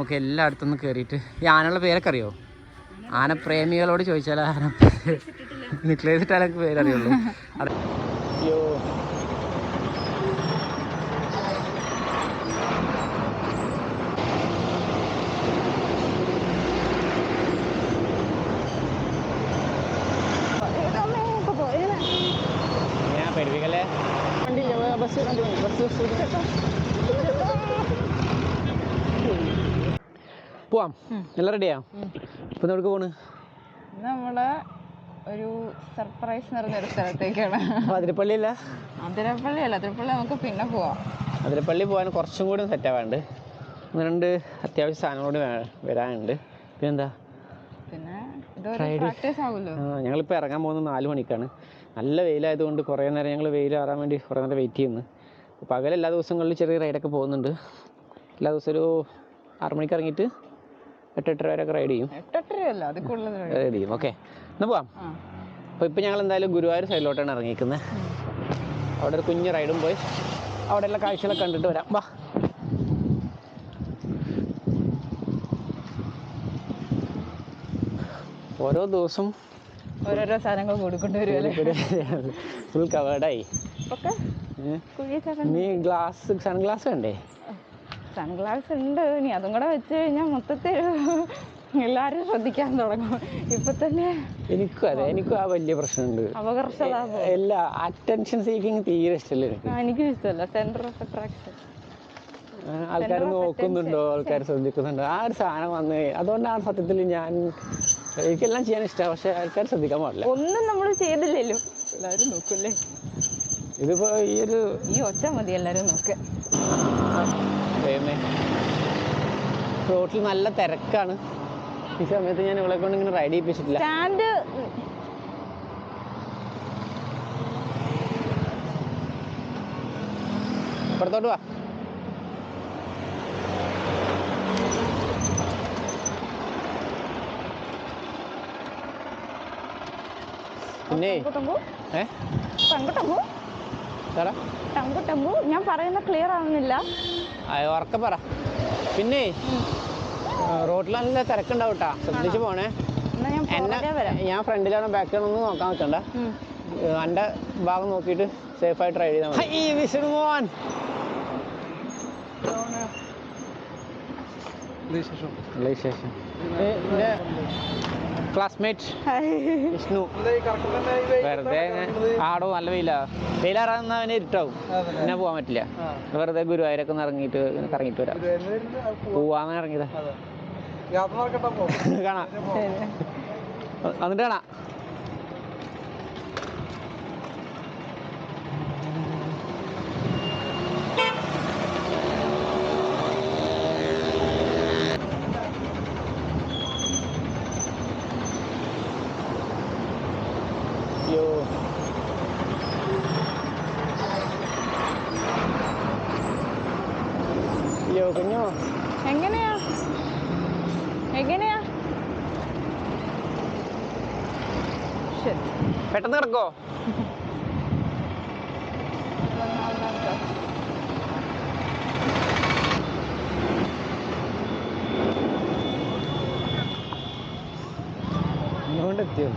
നമുക്ക് എല്ലായിടത്തുനിന്ന് കയറിയിട്ട് ഈ ആനയുള്ള പേരൊക്കെ അറിയോ? ആനപ്രേമികളോട് ചോദിച്ചാൽ ആന നിക്ലെയർ ചെയ്തിട്ടാൽ എനിക്ക് പേരറിയുള്ളൂ. അതെ. അയ്യോ ഞാൻ പഠിപ്പിക്കല്ലേ പോവാം. എല്ലാം റെഡിയാ? ഇപ്പൊ എവിടേക്ക് പോണ്? നമ്മള് ഒരു സർപ്രൈസ് നിറഞ്ഞൊരു സ്ഥലത്തേക്കാണ്. അതിരപ്പള്ളിയല്ല? അതിരപ്പള്ളിയല്ല, അതിരപ്പള്ളി നമുക്ക് പിന്നെ പോവാം. അതിരപ്പള്ളി പോകാൻ കുറച്ചും കൂടി സെറ്റ് ആവാണ്ട്. ഒന്ന് രണ്ട് അത്യാവശ്യ സാധനങ്ങളോട് വരാനുണ്ട്. പിന്നെന്താ, പിന്നെ ഇതൊരു പ്രാക്ടീസ് ആവുമല്ലോ. ഞങ്ങളിപ്പോൾ ഇറങ്ങാൻ പോകുന്നത് 4 മണിക്കാണ്. നല്ല വെയിലായതുകൊണ്ട് കുറേ നേരം ഞങ്ങൾ വെയിൽ ആറാൻ വേണ്ടി കുറേ നേരം വെയിറ്റ് ചെയ്യുന്നു. പകൽ എല്ലാ ദിവസങ്ങളിലും ചെറിയ റൈഡൊക്കെ പോകുന്നുണ്ട്. എല്ലാ ദിവസവും ഒരു 6 മണിക്ക് ഇറങ്ങിയിട്ട് 8-8:30 വരെയൊക്കെ റൈഡ് ചെയ്യും. 8-8:30 അതിൽ കൂടുതൽ റൈഡ് ചെയ്യും. ഓക്കെ, എന്നാൽ പോവാം. അപ്പോൾ ഇപ്പം ഞങ്ങൾ എന്തായാലും ഗുരുവായൂർ സൈഡിലോട്ടാണ് ഇറങ്ങിയിരിക്കുന്നത്. അവിടെ ഒരു കുഞ്ഞ് റൈഡും പോയി അവിടെയുള്ള കാഴ്ചകളൊക്കെ കണ്ടിട്ട് വരാം. വാ. ഓരോ ദിവസം ഓരോരോ സാധനങ്ങൾ കൂടിക്കൊണ്ടുവരുമല്ലേ. ഫുൾ കവേർഡായി. നീ സൺഗ്ലാസ് വേണ്ടേ? സൺഗ്ലാസ് ഉണ്ട്, ഇനി അതും കൂടെ വെച്ച് കഴിഞ്ഞാൽ മൊത്തത്തിൽ എല്ലാവരും ശ്രദ്ധിക്കാൻ തുടങ്ങും. ഇപ്പൊ തന്നെ എനിക്കും ആ വലിയ പ്രശ്നമുണ്ട്. അപകർഷത എല്ലാ അറ്റൻഷൻ സീക്കിങ് തീരെ ഇഷ്ടമല്ല. എനിക്കും ഇഷ്ടമല്ല. Centre of attraction. ആൾക്കാർ നോക്കുന്നുണ്ടോ, ആൾക്കാർ ശ്രദ്ധിക്കുന്നുണ്ടോ, ആ ഒരു സാധനം വന്ന്. അതുകൊണ്ടാണ് സത്യത്തിൽ എനിക്കെല്ലാം ചെയ്യാൻ ഇഷ്ടമാണ്, പക്ഷെ ആൾക്കാർ ശ്രദ്ധിക്കാൻ പാടില്ല. ഒന്നും നമ്മൾ ചെയ്തില്ലല്ലോ, എല്ലാവരും നോക്കൂല്ലേ. ഇതിപ്പോ ഈ ഒച്ച മതി എല്ലാരും നോക്ക്. റോട്ടിൽ നല്ല തിരക്കാണ്. ഈ സമയത്ത് ഞാൻ ഇവളെ കൊണ്ട് ഇങ്ങനെ റൈഡ് ചെയ്യിപ്പിച്ചിട്ടില്ല. സ്റ്റാൻഡ് പുറത്തോട്ട് വാ. പിന്നെ ഞാൻ പറയുന്ന ക്ലിയർ ആവുന്നില്ല. ഉറക്കെ പറ. പിന്നെ റോഡിൽ നല്ല തിരക്കുണ്ടാവും കേട്ടാ, ശ്രദ്ധിച്ചു പോണേ. ഞാൻ ഫ്രണ്ടിലാണോ ബാക്കിലാണോ ഒന്നും നോക്കാൻ നിൽക്കണ്ട. എൻ്റെ ഭാഗം നോക്കിയിട്ട് സേഫായിട്ട് റൈഡ് ചെയ്താൽ മതി. വിശേഷം എൻ്റെ ക്ലാസ്മേറ്റ് വിഷ്ണു. വെറുതെ ആടോ നല്ല വെയിലാറാകുന്ന അവന് ഇരുട്ടാവും, പിന്നെ പോകാൻ പറ്റില്ല. വെറുതെ ഗുരുവായൂരൊക്കെ ഒന്ന് ഇറങ്ങിയിട്ട് കറങ്ങിയിട്ട് വരാം. പോവാന്ന് ഇറങ്ങിയതാ. കാണാം, എന്നിട്ട് കാണാം. കുഞ്ഞോ, എങ്ങനെയാ പെട്ടെന്ന് കിടക്കോ? എത്തിയോ?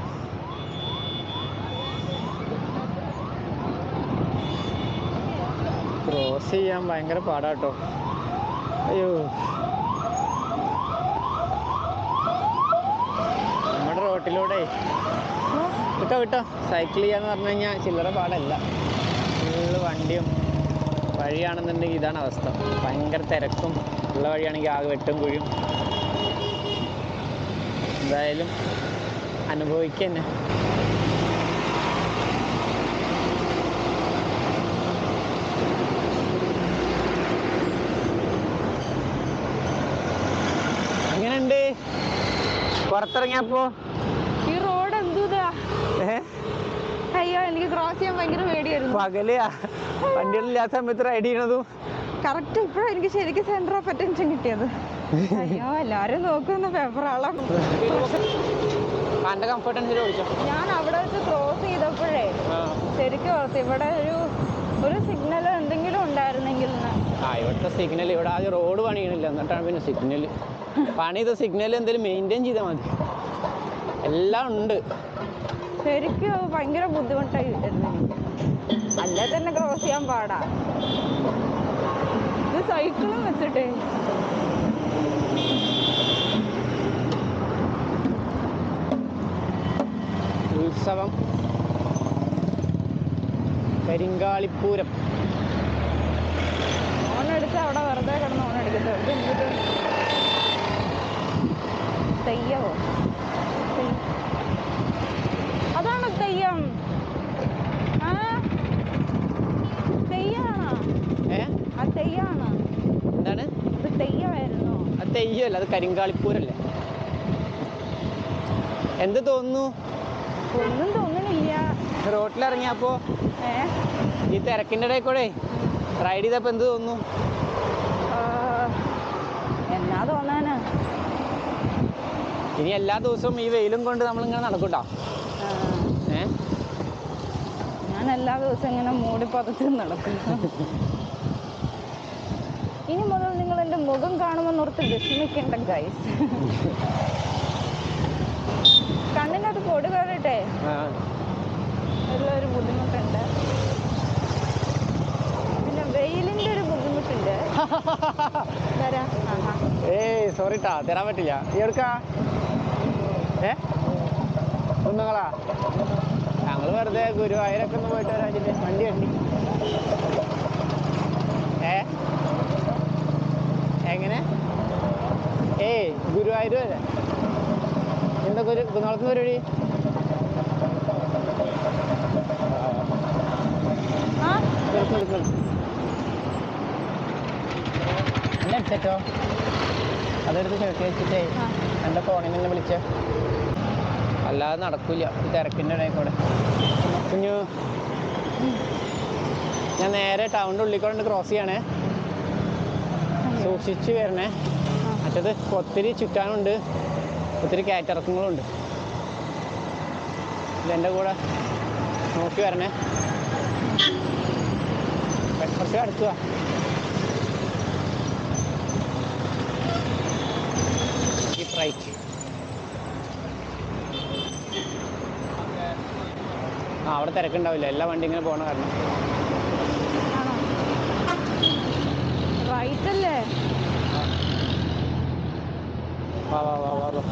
ക്രോസ് ചെയ്യാൻ ഭയങ്കര പാടാട്ടോ. അയ്യോ, നമ്മുടെ റോട്ടിലൂടെ വിട്ടോ സൈക്കിൾ ചെയ്യാന്ന് പറഞ്ഞു കഴിഞ്ഞാൽ ചില്ലറ പാടല്ല. ഫുള്ള് വണ്ടിയും വഴിയാണെന്നുണ്ടെങ്കിൽ ഇതാണ് അവസ്ഥ. ഭയങ്കര തിരക്കും. ഉള്ള വഴിയാണെങ്കിൽ ആകെ വെട്ടും കുഴിയും. എന്തായാലും അനുഭവിക്കുക തന്നെ. എങ്ങനെയുണ്ട് പുറത്തിറങ്ങിയപ്പോ? ഈ റോഡ് എന്തുതാ? അയ്യോ, എനിക്ക് ക്രോസ് ചെയ്യാൻ ഭയങ്കര പേടിയായിരുന്നു. പകലെയാ വണ്ടികളില്ലാത്ത സമയത്ത് റൈഡ് ചെയ്യണതും കറക്റ്റ് ഇപ്പോഴും എനിക്ക് ശരിക്കും സെന്റർ ഓഫ് അറ്റൻഷൻ കിട്ടിയത്. അയ്യോ, എല്ലാരും നോക്കുന്ന പേപ്പറാളാണ്. ഞാൻ അവിടെ വെച്ച് ക്രോസ് ചെയ്തപ്പോഴേ ശരിക്കും ഓർത്ത് ഇവിടെ ഒരു സിഗ്നൽ എന്തെങ്കിലും ഉണ്ടായിരുന്നെങ്കിൽ. ഇവിടുത്തെ സിഗ്നൽ ഇവിടെ ആദ്യം റോഡ് പണിയണില്ല, എന്നിട്ടാണ് പിന്നെ സിഗ്നൽ പണി. ഇത് സിഗ്നൽ എന്തെങ്കിലും മെയിൻറ്റെയിൻ ചെയ്താൽ മതി. എല്ലാം ഉണ്ട്. ശരിക്കും ഭയങ്കര ബുദ്ധിമുട്ടായി അല്ലേ തന്നെ ക്രോസ് ചെയ്യാൻ പാടാ. ഇത് സൈക്കിളും വെച്ചിട്ടേ ഉത്സവം കരിങ്കാളിപ്പൂരം. ഓണെടുത്ത് അവിടെ വെറുതെ കിടന്ന് ഓണെടുക്കുന്നത്. തെയ്യമോ? അതാണോ തെയ്യം? ആ തെയ്യാണോ? ആ തെയ്യാണോ? എന്താണ് ഇത്? തെയ്യമായിരുന്നോ? അത് തെയ്യമല്ല, അത് കരിങ്കാളിപ്പൂരല്ലേ. എന്ത് തോന്നുന്നു? ഒന്നും തോന്നണില്ല. റോട്ടിലിറങ്ങിയപ്പോ ഈ തിരക്കിൻ്റെ ഇടയിൽ കൂടെ റൈഡ് ചെയ്തപ്പോ എന്ത് തോന്നുന്നു? എന്നാ തോന്നാനാ? ഇനി എല്ലാ ദിവസവും ഈ വെയിലും കൊണ്ട് നമ്മളിങ്ങനെ നടക്കൂട്ടോ. ഞാൻ എല്ലാ ദിവസവും ഇങ്ങനെ മൂടി പതച്ച് നടക്കും. ഇനി മുതൽ നിങ്ങൾ എൻ്റെ മുഖം കാണുമെന്നോർത്ത് വിഷമിക്കേണ്ട ഗൈസ്. കണ്ണിനകത്ത് പൊടി കയറിട്ടെ ഒരു ബുദ്ധിമുട്ടുണ്ട്. പിന്നെ വെയിലിന്റെ ഒരു ബുദ്ധിമുട്ടുണ്ട്. സോറി ട്ടാ, തരാൻ പറ്റില്ല. എടുക്കാ കുന്നുങ്ങളാ. ഞങ്ങൾ വെറുതെ ഗുരുവായൂരൊക്കെ ഒന്ന് പോയിട്ട് വരാച്ചിട്ട് വണ്ടി കണ്ടി. എങ്ങനെ? ഗുരുവായൂർ വരെ. എന്താ കുന്നോളത്ത് പരിപാടി? എന്നെ അടിച്ചോ? അതെടുത്ത് ചേർത്തി വെച്ചിട്ടേ എൻ്റെ ഫോണിൽ നിന്ന് വിളിച്ച. അല്ലാതെ നടക്കൂല തിരക്കിൻ്റെ ഇടയിൽ കൂടെ. കുഞ്ഞു, ഞാൻ നേരെ ടൗണിൻ്റെ ഉള്ളിൽ കൂടെ ക്രോസ് ചെയ്യണേ. സൂക്ഷിച്ച് വരണേ. മറ്റത് ഒത്തിരി ചുറ്റാനുണ്ട്, ഒത്തിരി കയറ്റിറക്കങ്ങളുണ്ട്. ഇതെൻ്റെ കൂടെ നോക്കി വരണേ. കുറച്ച് അടുത്തുക. റൈറ്റ്. അവിടെ തിരക്കുണ്ടാവില്ല, എല്ലാ വണ്ടി ഇങ്ങനെ പോകണ കാരണം. റൈറ്റ് അല്ലേ? വാ വാ വാ വാ വാ.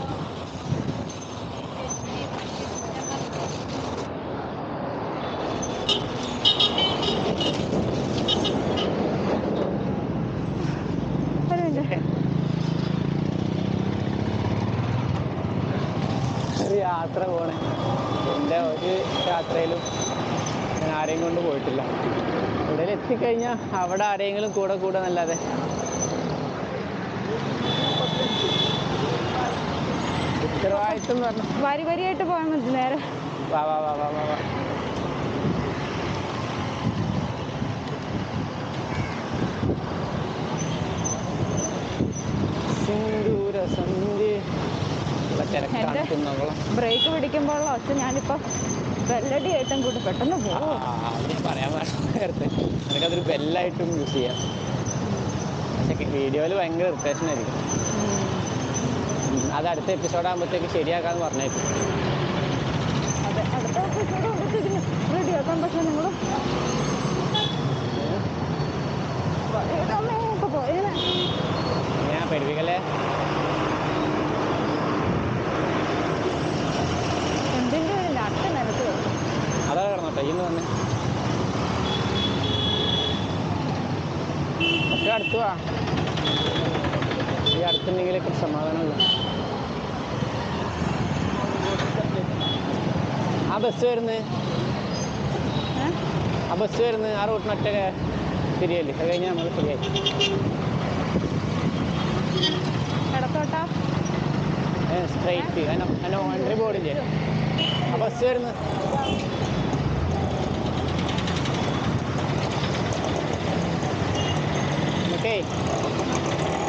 ഒരു യാത്ര പോണേ. എൻ്റെ ഒരു യാത്രയിലും ഞാൻ ആരെയും കൊണ്ട് പോയിട്ടില്ല. ഇവിടെ എത്തിക്കഴിഞ്ഞാൽ അവിടെ ആരെങ്കിലും കൂടെ കൂടെ നല്ലാതെ. ഉത്തരവാദിത്വം എന്ന് പറഞ്ഞു വരി വരിയായിട്ട് പോയാൽ മതി. നേരെ വാ വാ വാ വാ വാ വാ. സിന്ദൂര സന്ധ്യ. ബ്രേക്ക് പിടിക്കുമ്പോഴുള്ള ഒച്ച ഞാനിപ്പോ ബെല്ലടി ആയിട്ടും കൂടി പെട്ടെന്ന് പോകും. പറയാൻ നേരത്തെ എനിക്കതൊരു ബെല്ലായിട്ടും യൂസ് ചെയ്യാം. പക്ഷെ വീഡിയോയിൽ ഭയങ്കര ഇറിറ്റേഷൻ ആയിരിക്കും. അത് അടുത്ത എപ്പിസോഡ് ആകുമ്പോഴത്തേക്ക് ശരിയാക്കാന്ന് പറഞ്ഞേക്കും. അതെ, അടുത്ത എപ്പിസോഡ് ആകുമ്പോഴത്തേക്കിന് റെഡിയാക്കാൻ. പക്ഷെ നിങ്ങൾ ഞാൻ പഠിപ്പിക്കല്ലേ. എന്തിൻ്റെ ഒരു നട്ട് നിലത്ത് വെക്കും. അതാ കിടന്നോട്ടെ ഇന്ന് വന്ന് പക്ഷെ അടുത്ത് വാ. ഈ അടുത്തുണ്ടെങ്കിലൊക്കെ സമാധാനമുള്ളൂ. ആ ബസ് വരുന്നത് ആ റൂട്ടിനൊറ്റ തിരിയല്ലേ. അത് കഴിഞ്ഞാൽ നമ്മൾ ശരിയായി. ഇടത്തോട്ടാ സ്ട്രൈറ്റ്. അതിന് എൻട്രി ബോർഡില്ലേ? ആ ബസ് വരുന്നത്. നമുക്കേ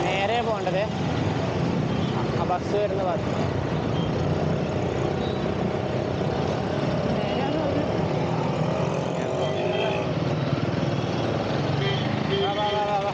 നേരെ പോകേണ്ടത് ആ ബസ് വരുന്ന ഭാഗത്ത്. വാ വാ വാ വാ വാ.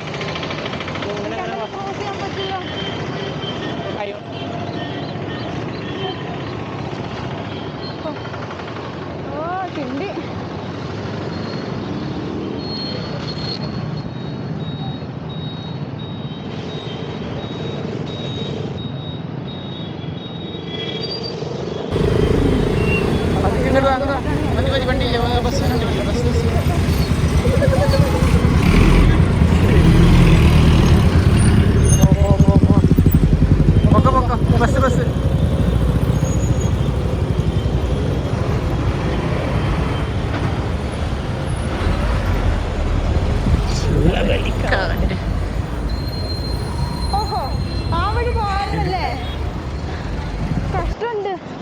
എങ്ങനെയുണ്ട്?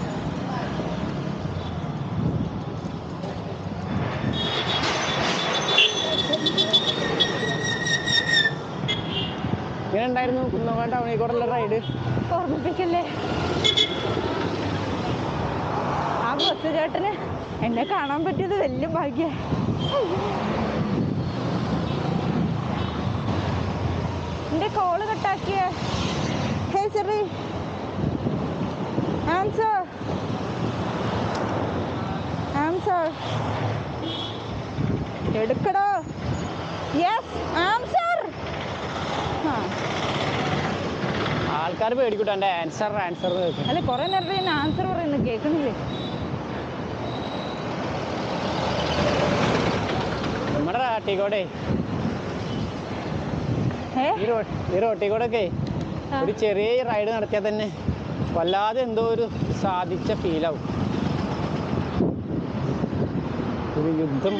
ഇങ്ങനെ ഉണ്ടായിരുന്നു കുന്നമംഗലം ടൗണിൽ കൂടെയുള്ള റൈഡ്? ഓർമ്മിപ്പിക്കല്ലേ. ആ ബസ് ചേട്ടന് എന്നെ കാണാൻ പറ്റിയത് വലിയ ഭാഗ്യ. എന്റെ കോള് കട്ടാക്കിയ. ഹേ സിറി, ആൻസർ ആൻസർ എടുക്കടോ. Yes answer. ആൾക്കാർ പേടിക്കൂട്ടോ എൻ്റെ ആൻസർ ആൻസർ അല്ല, കുറെ നേരത്തെ ഞാൻ ആൻസർ പറയുന്നു, കേൾക്കണില്ലേ? നമ്മുടെ റോട്ടിക്കൂടെ ഈ റോട്ടിക്കൂടെ ഒരു ചെറിയ റൈഡ് നടത്തിയാൽ തന്നെ വല്ലാതെ എന്തോ ഒരു സാധിച്ച ഫീലാവും. ഒരു യുദ്ധം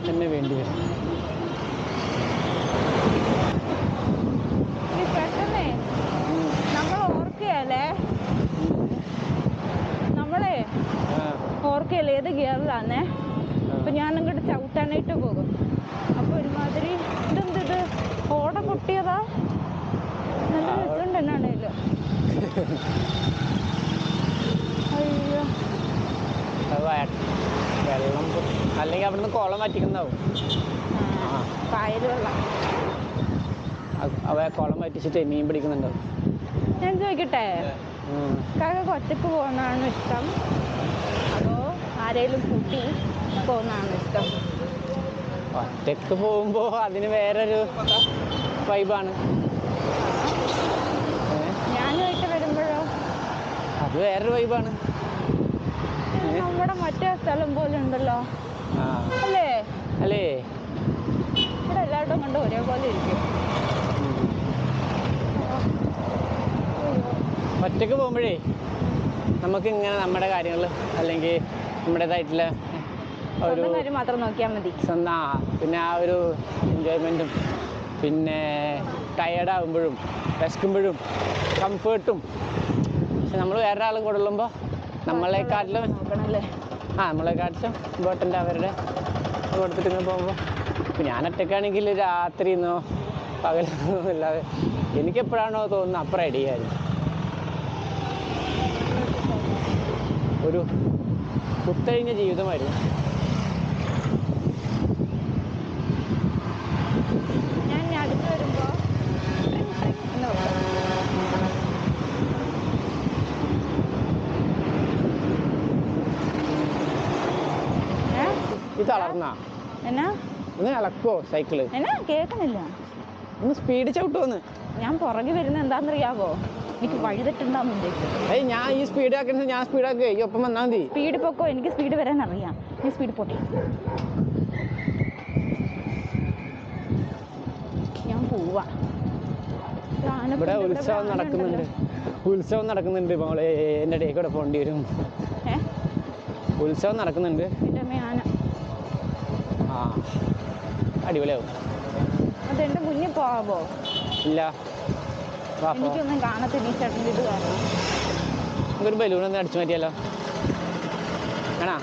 തന്നെ വേണ്ടി വരും. പെട്ടെന്നേ നമ്മൾ ഓർക്കുകയല്ലേ, നമ്മളെ ഓർക്കുകയല്ലേ ഏത് ഗിയറിലാന്നേ. അപ്പൊ ഞാൻ അങ്ങോട്ട് ചവിട്ടാനായിട്ട് പോകും. അപ്പൊ ഒരുമാതിരി ഇതെന്ത് ഓട പൊട്ടിയതാ. നല്ല രസമുണ്ട് എന്നാണേലും. അയ്യോ, വെള്ളം അല്ലെങ്കിൽ അവിടുന്ന് കുളം വറ്റിക്കുന്നാവും. കായൽ വെള്ളം അവ കുളം വറ്റിച്ചിട്ട് മീൻ പിടിക്കുന്നുണ്ടാവും. ഞാൻ ചോദിക്കട്ടെ, കാക്ക ഒറ്റക്ക് പോകുന്നതാണോ ഇഷ്ടം അതോ ആരെങ്കിലും കൂട്ടി പോകുന്നതാണോ ഇഷ്ടം? ഒറ്റക്ക് പോകുമ്പോ അതിന് വേറൊരു വൈബാണ്. ഞാനുമായിട്ട് വരുമ്പോഴോ അത് വേറൊരു വൈബാണ്. നമ്മുടെ മറ്റേ സ്ഥലം പോലെ ഉണ്ടല്ലോ, അല്ലേ? അല്ലേ, ഇവിടെ എല്ലായിടവും കൊണ്ട് ഒരേപോലെ ഇരിക്കും. ഒറ്റക്ക് പോകുമ്പോഴേ നമുക്ക് ഇങ്ങനെ നമ്മുടെ കാര്യങ്ങൾ അല്ലെങ്കിൽ നമ്മുടേതായിട്ടുള്ള ഒരു കാര്യം മാത്രം നോക്കിയാൽ മതി. പിന്നെ ആ ഒരു എൻജോയ്മെൻറ്റും പിന്നെ ടയേർഡാകുമ്പോഴും വിശക്കുമ്പോഴും കംഫേർട്ടും. പക്ഷെ നമ്മൾ വേറൊരാൾ കൊടുക്കുമ്പോൾ നമ്മളെക്കാട്ടിലും ഇമ്പോർട്ടൻ്റ് അവരുടെ കൊടുത്തിട്ട് ഇങ്ങനെ പോകുമ്പോൾ. ഇപ്പം ഞാൻ ഒറ്റയ്ക്കാണെങ്കിൽ രാത്രിന്നോ പകലെന്നോ ഇല്ലാതെ എനിക്കെപ്പോഴാണോ തോന്നുന്നത് അപ്പം റെഡിയായിരുന്നു. ഒരു കുത്തഴിഞ്ഞ ജീവിതമായിരുന്നു. ഞാൻ അടുത്ത് വരുമ്പോൾ ഇത് തളർന്നാ എന്നാ ഒന്ന് ഇളക്കുവോ സൈക്കിള്? എന്നാ കേൾക്കണില്ല. ഒന്ന് സ്പീഡ് ചവിട്ടുവോന്ന്. ഞാൻ പുറകെ വരുന്ന എന്താണെന്നറിയാവോ? എനിക്ക് വഴിതെറ്റുണ്ടാവുന്ന ഉദ്ദേശിച്ചത്. ഞാൻ ഈ സ്പീഡ് ആക്കുന്നത് ഞാൻ സ്പീഡാക്കുക, ഈ ഒപ്പം വന്നാൽ മതി. സ്പീഡ് പൊക്കോ, എനിക്ക് സ്പീഡ് വരാൻ അറിയാം. നീ സ്പീഡ് പോട്ടെ, ഞാൻ പോവാ. ഇവിടെ ഉത്സവം നടക്കുന്നുണ്ട് മോളെ, എൻ്റെ ഇടയിൽ കൂടെ പോകേണ്ടി വരും. ഉത്സവം നടക്കുന്നുണ്ട്. ആ അടിപൊളിയാവും. അതെന്റെ മുന്നിൽ പോവാമോ? ഇല്ല, എനിക്കൊന്നും കാണത്തില്ല ഈ ചേട്ടൻ്റെ ഇത് കാരണം. നമുക്കൊരു ബലൂണൊന്നും അടിച്ചു മാറ്റിയല്ലോ. ആണോ?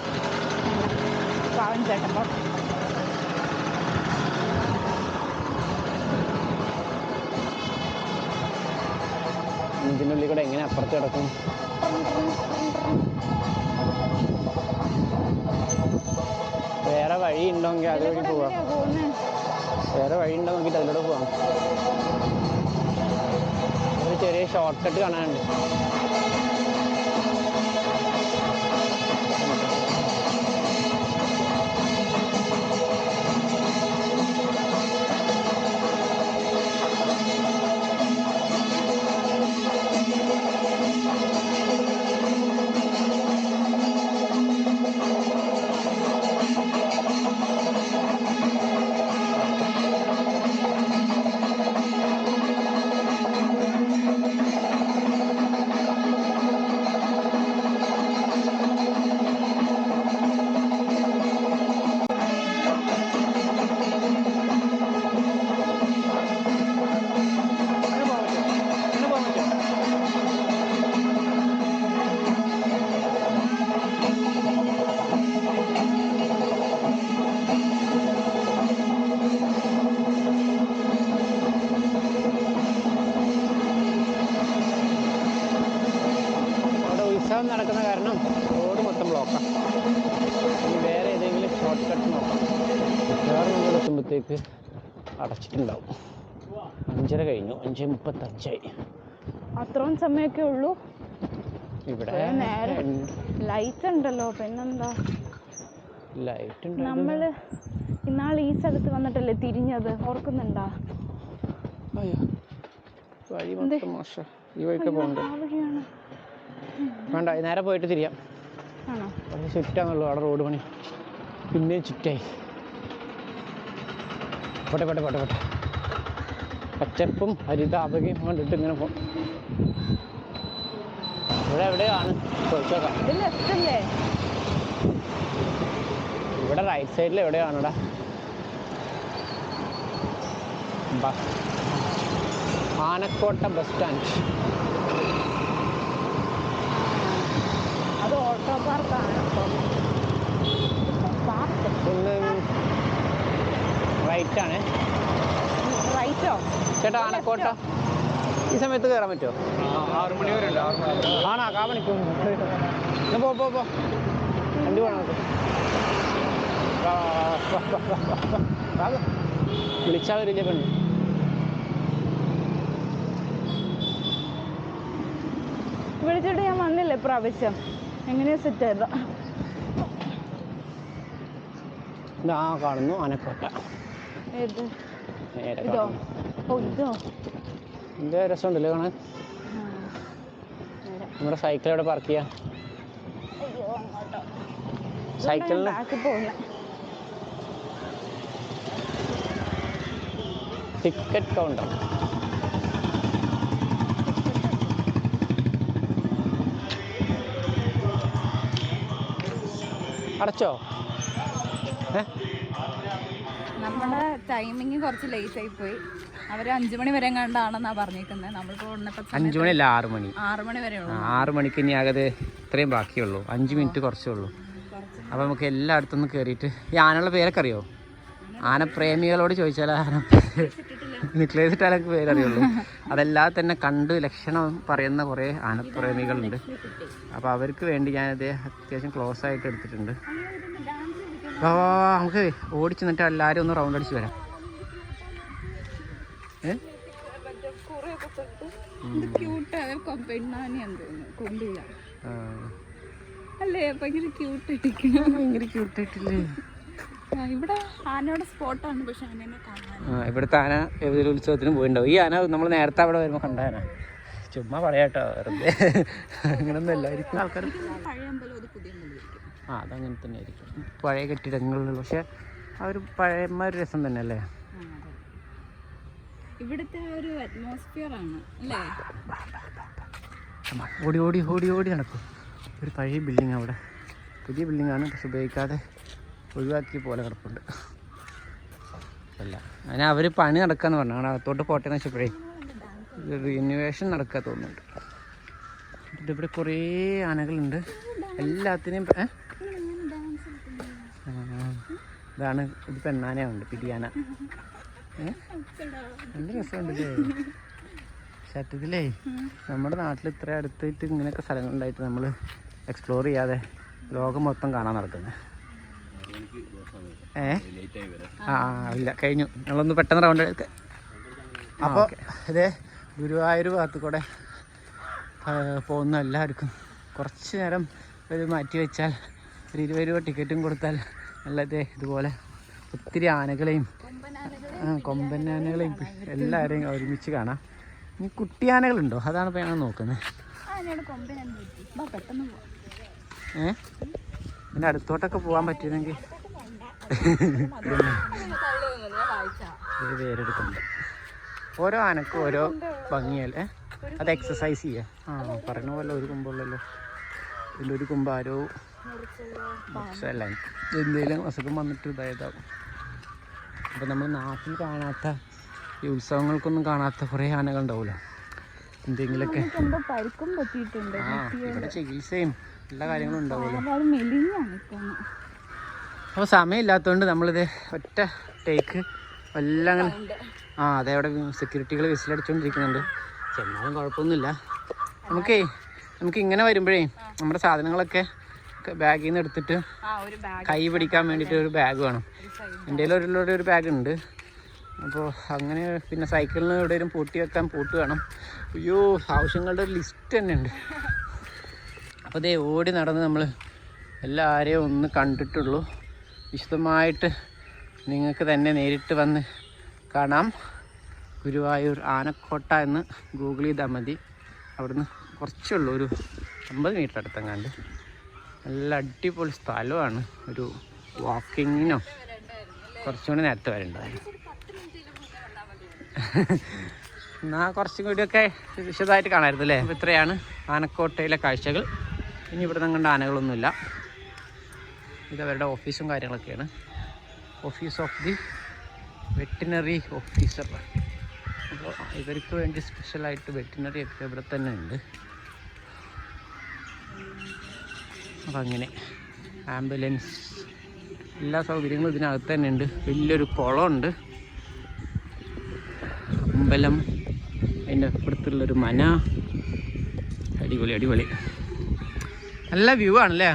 പാവൻ ചേട്ടൻ പോ. ഇതിൻ്റെ ഉള്ളിൽ കൂടെ എങ്ങനെ അപ്പുറത്ത് കിടക്കും? വേറെ വഴി ഉണ്ടോങ്കിൽ അതുവഴി പോവാം. വേറെ വഴി ഉണ്ടോ നോക്കിയിട്ട് അതിലൂടെ പോവാം. ഒരു ചെറിയ ഷോർട്ട് കട്ട് കാണാനുണ്ട്. ഉത്സവം നടക്കുന്ന കാരണം റോഡ് മൊത്തം ബ്ലോക്കാണ്. ഇനി വേറെ ഏതെങ്കിലും ഷോർട്ട് കട്ട് നോക്കാം. വേറെ നമ്മൾ എത്തുമ്പോഴത്തേക്ക് അടച്ചിട്ടുണ്ടാവും. 5:30 കഴിഞ്ഞു, 5:35. അത്രയും സമയമൊക്കെ ഉള്ളൂ ഇവിടെ. ലൈറ്റ് ഉണ്ടല്ലോ, പിന്നെന്താ. ലൈറ്റ് ഉണ്ട്. നമ്മള് ഇന്നാൾ ഈ സ്ഥലത്ത് വന്നിട്ടല്ലേ തിരിഞ്ഞത്, ഓർക്കുന്നുണ്ടോ? വഴി മൊത്തം മോശം. ഈ വഴിക്ക് പോകണ്ട. വേണ്ട, നേരെ പോയിട്ട് തിരിയാം. വളരെ ചുറ്റാന്നുള്ളൂ അവിടെ റോഡ് പണി. പിന്നെയും ചുറ്റായി. പോട്ടെ പോട്ടെ പോട്ടെ പോട്ടെ. പച്ചപ്പും ഹരിതാപകയും കണ്ടിട്ട് ഇങ്ങനെ പോകും. ഇവിടെ എവിടെയാണ് ചോദിച്ചോക്കാം. ഇവിടെ റൈറ്റ് സൈഡിൽ എവിടെയാണടാ ബസ്? Anakkotta bus stand. അത് ഓട്ടോ പാർക്കാണ്. ഒന്ന് റൈറ്റാണ്. റൈറ്റോ ചേട്ടാ? ആനക്കോട്ട ഈ സമയത്ത് കയറാൻ പറ്റുമോ? 6 മണി വരെ ഉണ്ട്. 6 മണി ആണോ? കാമണിക്കും പോ വണ്ടി പോകണം. വിളിച്ചാൽ വരില്ല പെണ്ണ്. വിളിച്ചിട്ട് ഞാൻ വന്നില്ലേ പ്രാവശ്യം. എങ്ങനെയാ സെറ്റ് ചെയ്ത? കാണുന്നു ആനക്കോട്ട. ഏത്? ഇതോ? ഓ ഇതോ. ഇതിൻ്റെ രസമുണ്ടല്ലോ കാണാൻ. നമ്മുടെ സൈക്കിൾ എവിടെ പാർക്ക് ചെയ്യാം? സൈക്കിളിന് ടിക്കറ്റ് കൗണ്ടർ. അടച്ചോ? നമ്മുടെ ടൈമിങ് കുറച്ച് ലേറ്റ് ആയി പോയി. അവർ 5 മണി വരെ കണ്ടാണെന്നാ പറഞ്ഞേക്കുന്നത്. നമ്മളിപ്പോ 5 മണിയല്ല, 6 മണി. 6 മണി വരെ. 6 മണിക്ക് ഇനി ആകെ ഇത്രയും ബാക്കിയുള്ളൂ. 5 മിനിറ്റ് കുറച്ചേ ഉള്ളൂ. അപ്പോൾ നമുക്ക് എല്ലായിടത്തും ഒന്ന് കയറിയിട്ട്. ഈ ആനയുള്ള പേരൊക്കെ അറിയോ? ആനപ്രേമികളോട് ചോദിച്ചാൽ നിക്ലേസിട്ടാൽ എനിക്ക് പേരറിയുള്ളൂ. അതല്ലാതെ തന്നെ കണ്ട് ലക്ഷണം പറയുന്ന കുറേ ആനപ്രേമികളുണ്ട്. അപ്പോൾ അവർക്ക് വേണ്ടി ഞാനത് അത്യാവശ്യം ക്ലോസ് ആയിട്ട് എടുത്തിട്ടുണ്ട്. അപ്പോൾ നമുക്ക് ഓടിച്ചു നിന്നിട്ട് എല്ലാവരും ഒന്ന് റൗണ്ട് അടിച്ച് വരാം. ഇവിടെ ആനയുടെ സ്പോട്ടാണ്. പക്ഷെ ഇവിടുത്തെ ആന ഏതൊരു ഉത്സവത്തിനും പോയിണ്ടാവും. ഈ ആന നമ്മൾ നേരത്തെ അവിടെ വരുമ്പോൾ കണ്ട ആന. ചുമ്മാ പറയാട്ടോ, വെറുതെ. അങ്ങനൊന്നും എല്ലാവർക്കും ആൾക്കാർ അതങ്ങനെ തന്നെ ആയിരിക്കും. പഴയ കെട്ടിടങ്ങളിലുള്ള, പക്ഷെ ആ ഒരു പഴയമാര് രസം തന്നെ അല്ലേ? ഇവിടുത്തെ ഒരു അറ്റ്മോസ്ഫിയർ ആണ് അല്ലേ? ഓടി ഓടി ഓടി ഓടി നടക്കും. ഒരു പഴയ ബിൽഡിംഗ്, അവിടെ പുതിയ ബിൽഡിംഗാണ്, പക്ഷെ ഉപയോഗിക്കാതെ ഒഴിവാക്കിയ പോലെ കിടപ്പുണ്ട്. അല്ല അങ്ങനെ അവർ പണി നടക്കാന്ന് പറഞ്ഞു. അവിടെ അകത്തോട്ട് പോട്ടെന്ന് വെച്ചപ്പോഴേ റിനോവേഷൻ നടക്കാൻ തോന്നുന്നുണ്ട്. ഇവിടെ കുറേ ആനകളുണ്ട്. എല്ലാത്തിനെയും ഇതാണ്. ഇത് പെണ്ണാനയുണ്ട്, പിടിയാന. നല്ല രസമുണ്ടല്ലേ? സത്യത്തിലേ നമ്മുടെ നാട്ടിൽ ഇത്ര അടുത്തായിട്ട് ഇങ്ങനെയൊക്കെ സ്ഥലങ്ങളുണ്ടായിട്ട് നമ്മൾ എക്സ്പ്ലോർ ചെയ്യാതെ ലോകം മൊത്തം കാണാൻ നടക്കുന്നത്. ഇല്ല, കഴിഞ്ഞു. ഞങ്ങളൊന്ന് പെട്ടെന്ന് റൗണ്ട് എടുത്ത്. അപ്പോൾ ഇതേ ഗുരുവായൂർ ഭാഗത്ത് കൂടെ പോകുന്ന എല്ലാവർക്കും കുറച്ച് നേരം ഒരു മാറ്റി വെച്ചാൽ ഒരു 20 രൂപ ടിക്കറ്റും കൊടുത്താൽ നല്ലതേ ഇതുപോലെ ഒത്തിരി ആനകളെയും കൊമ്പൻ ആനകളെയും എല്ലാവരെയും ഒരുമിച്ച് കാണാം. ഇനി കുട്ടിയാനകളുണ്ടോ? അതാണ് ഇപ്പോൾ ഞങ്ങൾ നോക്കുന്നത്. പിന്നെ അടുത്തോട്ടൊക്കെ പോകാൻ പറ്റുമെങ്കിൽ പേരെടുക്കുന്നുണ്ട്. ഓരോ ആനക്കും ഓരോ ഭംഗിയല്ലേ? അത് എക്സസൈസ് ചെയ്യാം. പറഞ്ഞ പോലെ ഒരു കുമ്പുള്ളല്ലോ. ഇതിൻ്റെ ഒരു കുമ്പ് ആരോ അല്ല എന്തെങ്കിലും അസുഖം വന്നിട്ട് ഇതായതാവും. അപ്പോൾ നമ്മൾ നാട്ടിൽ കാണാത്ത ഈ ഉത്സവങ്ങൾക്കൊന്നും കാണാത്ത കുറേ ആനകൾ ഉണ്ടാവില്ല. എന്തെങ്കിലുമൊക്കെ ഇവിടെ ചികിത്സയും എല്ലാ കാര്യങ്ങളും ഉണ്ടാവുമല്ലോ. അപ്പോൾ സമയമില്ലാത്തതുകൊണ്ട് നമ്മളിത് ഒറ്റ ടേക്ക് എല്ലാം അങ്ങനെ അതെ അവിടെ സെക്യൂരിറ്റികൾ വിസിലടിച്ചുകൊണ്ടിരിക്കുന്നുണ്ട്. ചെന്നാലും കുഴപ്പമൊന്നുമില്ല. നമുക്ക് ഇങ്ങനെ വരുമ്പോഴേ നമ്മുടെ സാധനങ്ങളൊക്കെ ബാഗിൽ നിന്ന് എടുത്തിട്ട് കൈ പിടിക്കാൻ വേണ്ടിയിട്ട് ഒരു ബാഗ് വേണം. എൻ്റെ ഒരു ബാഗ് ഉണ്ട്. അപ്പോൾ അങ്ങനെ പിന്നെ സൈക്കിളിന് എവിടെയെങ്കിലും പൂട്ടി വെക്കാൻ പൂട്ട് വേണം. അയ്യോ, ആവശ്യങ്ങളുടെ ഒരു ലിസ്റ്റ് തന്നെ ഉണ്ട്. അപ്പോൾ ഇതേ ഓടി നടന്ന് നമ്മൾ എല്ലാവരെയും ഒന്ന് കണ്ടിട്ടുള്ളൂ. വിശദമായിട്ട് നിങ്ങൾക്ക് തന്നെ നേരിട്ട് വന്ന് കാണാം. ഗുരുവായൂർ ആനക്കോട്ട എന്ന് ഗൂഗിൾ ചെയ്താൽ മതി. അവിടുന്ന് കുറച്ചുള്ളൂ, ഒരു 50 മീറ്റർ അടുത്തെങ്ങാണ്ട്. നല്ല അടിപൊളി സ്ഥലമാണ്. ഒരു വാക്കിങ്ങിനോ കുറച്ചുകൂടി നേരത്തെ വരേണ്ടതായിരുന്നു. എന്നാൽ കുറച്ചും കൂടിയൊക്കെ വിശദമായിട്ട് കാണാമായിരുന്നു അല്ലേ. അപ്പോൾ ഇത്രയാണ് ആനക്കോട്ടയിലെ കാഴ്ചകൾ. ഇനി ഇവിടെ നിന്ന് കണ്ട ആനകളൊന്നുമില്ല. ഇതവരുടെ ഓഫീസും കാര്യങ്ങളൊക്കെയാണ്. Office of the veterinary officer. അപ്പോൾ ഇവർക്ക് വേണ്ടി സ്പെഷ്യലായിട്ട് വെറ്റിനറി ഒക്കെ ഇവിടെ തന്നെ ഉണ്ട്. അപ്പം അങ്ങനെ ആംബുലൻസ് എല്ലാ സൗകര്യങ്ങളും ഇതിനകത്ത് തന്നെ ഉണ്ട്. വലിയൊരു കുളമുണ്ട്, അമ്പലം, അതിൻ്റെ അപ്പുറത്തുള്ളൊരു മന. അടിപൊളി അടിപൊളി, നല്ല വ്യൂ ആണല്ലേ.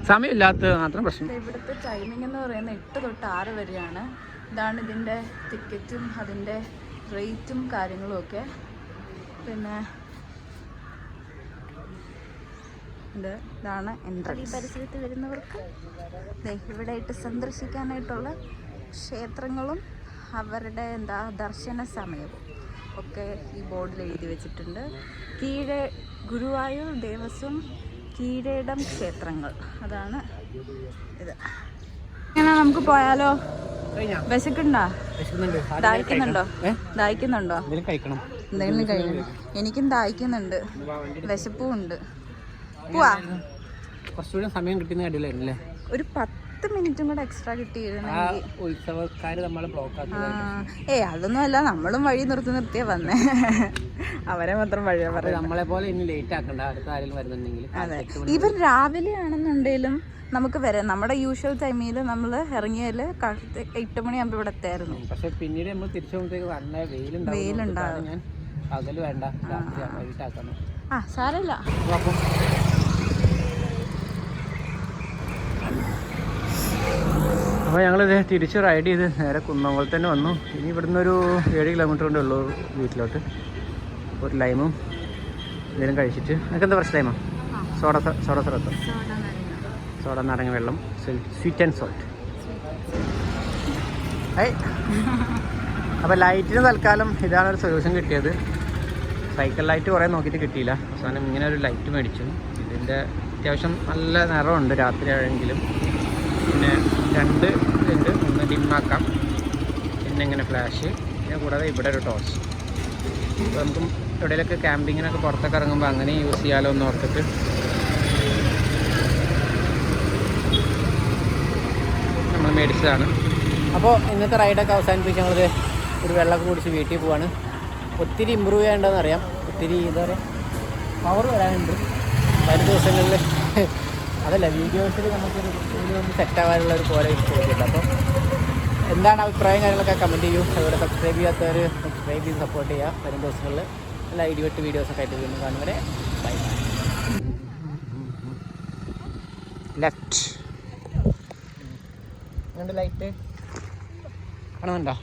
സമയമില്ലാത്ത മാത്രം പ്രശ്നം. ഇവിടുത്തെ ടൈമിംഗ് എന്ന് പറയുന്നത് 8 തൊട്ട് 6 വരെയാണ്. ഇതാണ് ഇതിൻ്റെ ടിക്കറ്റും അതിൻ്റെ റേറ്റും കാര്യങ്ങളും ഒക്കെ. പിന്നെ ഇതാണ് എൻട്രൻസ്. ഈ പരിസരത്ത് വരുന്നവർക്ക് ഇവിടെയായിട്ട് സന്ദർശിക്കാനായിട്ടുള്ള ക്ഷേത്രങ്ങളും അവരുടെ ദർശന സമയവും ഒക്കെ ഈ ബോർഡിൽ എഴുതി വെച്ചിട്ടുണ്ട്. ഗുരുവായൂർ ദേവസ്വം കീഴേടം ക്ഷേത്രങ്ങൾ, അതാണ് ഇത്. ഇങ്ങനെ നമുക്ക് പോയാലോ? വിശക്കുണ്ടോ? ദാഹിക്കുന്നുണ്ടോ? എന്തെങ്കിലും കഴിക്കണം. എനിക്കും ദാഹിക്കുന്നുണ്ട്, വിശപ്പും ഉണ്ട്. പോവാ. കുറച്ചുകൂടി സമയം കിട്ടുന്ന കാര്യമില്ലായിരുന്നല്ലേ. ഒരു 10 മിനിറ്റും കൂടെ എക്സ്ട്രാ കിട്ടിയിരുന്നെങ്കിൽ. ഉത്സവക്കാര് നമ്മളെ ബ്ലോക്ക് ആക്കി. അതൊന്നും അല്ല, നമ്മളും വഴി നിർത്തിയാ വന്നേ. അവരെ മാത്രം വഴിയാ പറയാം. നമ്മളെ പോലെ ഇനി ലേറ്റ് ആക്കണ്ട, അടുത്ത ആരെങ്കിലും വരുന്നുണ്ടെങ്കിൽ. അതെ, ഈവൻ രാവിലെ ആണെന്നുണ്ടെങ്കിലും നമുക്ക് വരാം. നമ്മുടെ യൂഷ്വൽ ടൈമിൽ നമ്മൾ ഇറങ്ങിയാൽ 8 മണിയാകുമ്പോൾ ഇവിടെ എത്തായിരുന്നു. പക്ഷെ പിന്നീട് നമ്മൾ തിരിച്ചു പോകുമ്പോഴത്തേക്ക് നല്ല വെയിലുണ്ടാകും. ഞാൻ പകല് വേണ്ട, വൈകിട്ടാക്കണം. സാരമില്ല. അപ്പോൾ ഞങ്ങളിത് തിരിച്ച് റൈഡ് ചെയ്ത് നേരെ കുന്നംകുളത്ത് തന്നെ വന്നു. ഇനി ഇവിടുന്ന് ഒരു 7 കിലോമീറ്റർ കൊണ്ടേ ഉള്ളൂ വീട്ടിലോട്ട്. ഒരു ലൈമും എന്തെങ്കിലും കഴിച്ചിട്ട്. നിങ്ങൾക്ക് എന്താ ഫ്രഷ് ലൈമോ? സോഡ നാരങ്ങ വെള്ളം, സ്വീറ്റ് ആൻഡ് സോൾട്ട്. അപ്പോൾ ലൈറ്റിന് തൽക്കാലം ഇതാണ് ഒരു സൊല്യൂഷൻ കിട്ടിയത്. സൈക്കിൾ ലൈറ്റ് കുറേ നോക്കിയിട്ട് കിട്ടിയില്ല. അവസാനം ഇങ്ങനെ ഒരു ലൈറ്റ് മേടിച്ചു. ഇതിൻ്റെ അത്യാവശ്യം നല്ല നിറമുണ്ട് രാത്രി ആണെങ്കിലും. പിന്നെ 2 ഉണ്ട്, 1 ഡിമ്മാക്കാം, പിന്നെ ഇങ്ങനെ ഫ്ലാഷ്, പിന്നെ കൂടാതെ ഇവിടെ ഒരു ടോർച്ച്. അപ്പോൾ നമുക്ക് എവിടെയൊക്കെ ക്യാമ്പിങ്ങിനൊക്കെ പുറത്തൊക്കെ ഇറങ്ങുമ്പോൾ അങ്ങനെ യൂസ് ചെയ്യാമല്ലോ എന്ന് ഓർത്തിട്ട് നമ്മൾ മേടിച്ചതാണ്. അപ്പോൾ ഇന്നത്തെ റൈഡൊക്കെ അവസാനിപ്പിച്ച് ഞങ്ങൾ ഒരു വെള്ളമൊക്കെ കുടിച്ച് വീട്ടിൽ പോവാണ്. ഒത്തിരി ഇമ്പ്രൂവ് ചെയ്യേണ്ടതെന്ന് അറിയാം. ഒത്തിരി എന്താ പറയുക, പവർ വരാനുണ്ട് വരും ദിവസങ്ങളിൽ. അതല്ല, വീഡിയോസിൽ നമുക്കൊരു ഒന്ന് സെറ്റാവാനുള്ള ഒരു പോലെ ചോദിച്ചിട്ടുണ്ട്. അപ്പോൾ എന്താണ് അഭിപ്രായം കാര്യങ്ങളൊക്കെ കമൻറ്റ് ചെയ്യൂ. അതുപോലെ സബ്സ്ക്രൈബ് ചെയ്യാത്തവർ സബ്സ്ക്രൈബ് ചെയ്ത് സപ്പോർട്ട് ചെയ്യുക. വരും ദിവസങ്ങളിൽ നല്ല ഇടിവെട്ട് വീഡിയോസൊക്കെ ആയിട്ട് വീണ്ടും കാണുന്നവരെ ബൈ. ലെഫ്റ്റ് ലൈറ്റ് കാണുന്നുണ്ടോ?